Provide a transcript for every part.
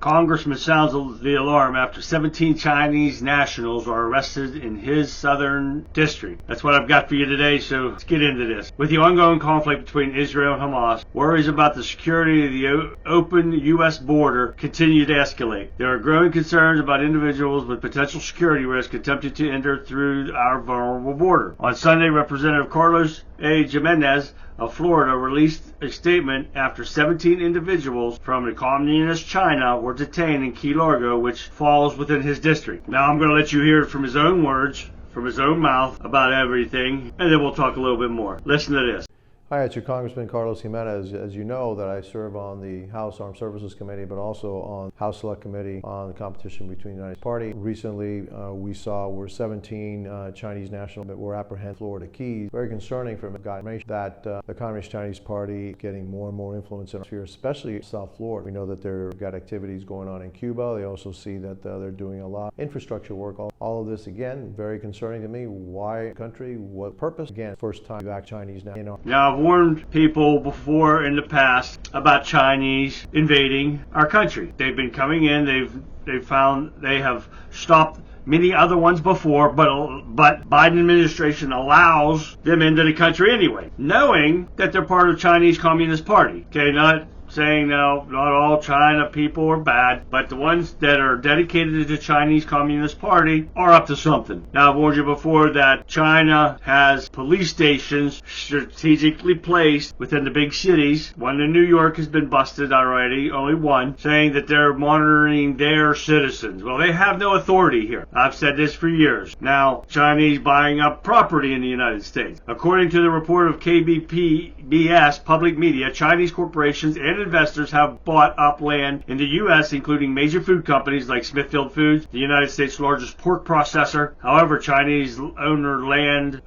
Congressman sounds the alarm after 17 Chinese nationals are arrested in his southern district. That's what I've got for you today, so let's get into this. With the ongoing conflict between Israel and Hamas, worries about the security of the open U.S. border continue to escalate. There are growing concerns about individuals with potential security risk attempting to enter through our vulnerable border. On Sunday, Representative Carlos A. Jimenez of Florida released a statement after 17 individuals from communist China were detained in Key Largo, which falls within his district. Now I'm going to let you hear it from his own words, from his own mouth about everything, and then we'll talk a little bit more. Listen to this. Hi, it's your Congressman Carlos Jimenez. As you know, that I serve on the House Armed Services Committee, but also on House Select Committee on the competition between the United Party. Recently, we saw where 17 Chinese nationals were apprehended in Florida Keys. Very concerning from information that the Communist Chinese Party is getting more and more influence in our sphere, especially South Florida. We know that they've got activities going on in Cuba. They also see that they're doing a lot of infrastructure work. All of this, again, very concerning to me. Why country? What purpose? Again, first time back Chinese now. Now, I've warned people before in the past about Chinese invading our country. They've been coming in. They've found they have stopped many other ones before, but Biden administration allows them into the country anyway, knowing that they're part of the Chinese Communist Party. Okay, not saying no, not all China people are bad, but the ones that are dedicated to the Chinese Communist Party are up to something. Now, I've warned you before that China has police stations strategically placed within the big cities. One in New York has been busted already, only one, saying that they're monitoring their citizens. Well, they have no authority here. I've said this for years. Now, Chinese buying up property in the United States. According to the report of KBPBS Public Media, Chinese corporations and investors have bought up land in the U.S., including major food companies like Smithfield Foods, the United States' largest pork processor. However, Chinese owned land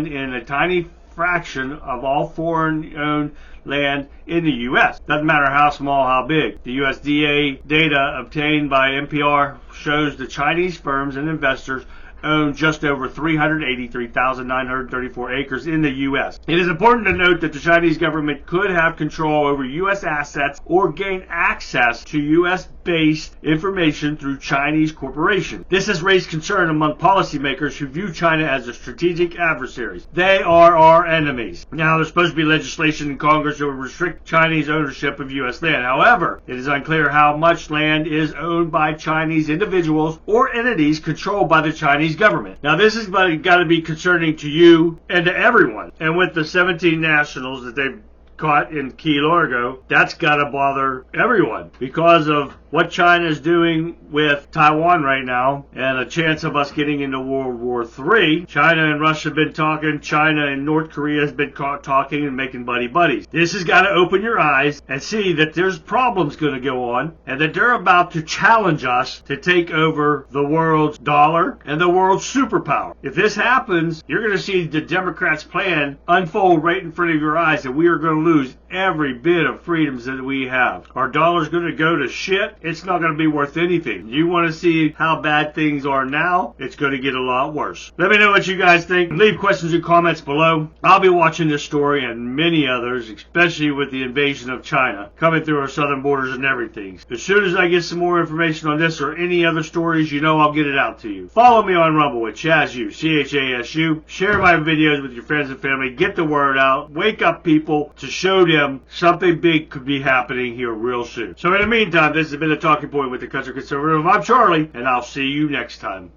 in a tiny fraction of all foreign-owned land in the U.S. Doesn't matter how small, how big. The USDA data obtained by NPR shows the Chinese firms and investors own just over 383,934 acres in the U.S. It is important to note that the Chinese government could have control over U.S. assets or gain access to U.S.-based information through Chinese corporations. This has raised concern among policymakers who view China as a strategic adversary. They are our enemies. Now, there's supposed to be legislation in Congress that will restrict Chinese ownership of U.S. land. However, it is unclear how much land is owned by Chinese individuals or entities controlled by the Chinese government. Now, this has got to be concerning to you and to everyone. And with the 17 nationals that they've caught in Key Largo, that's got to bother everyone because of what China is doing with Taiwan right now and a chance of us getting into World War III. China and Russia have been talking. China and North Korea has been talking and making buddies. This has got to open your eyes and see that there's problems going to go on and that they're about to challenge us to take over the world's dollar and the world's superpower. If this happens, you're going to see the Democrats' plan unfold right in front of your eyes, and we are going to lose every bit of freedoms that we have. Our dollar's going to go to shit. It's not going to be worth anything. You want to see how bad things are now? It's going to get a lot worse. Let me know what you guys think. Leave questions and comments below. I'll be watching this story and many others, especially with the invasion of China coming through our southern borders and everything. As soon as I get some more information on this or any other stories, you know I'll get it out to you. Follow me on Rumble with Chasu, CHASU. Share my videos with your friends and family. Get the word out. Wake up people to show them something big could be happening here real soon. So in the meantime, this has been a Talking Point with the Country Conservative. I'm Charlie, and I'll see you next time.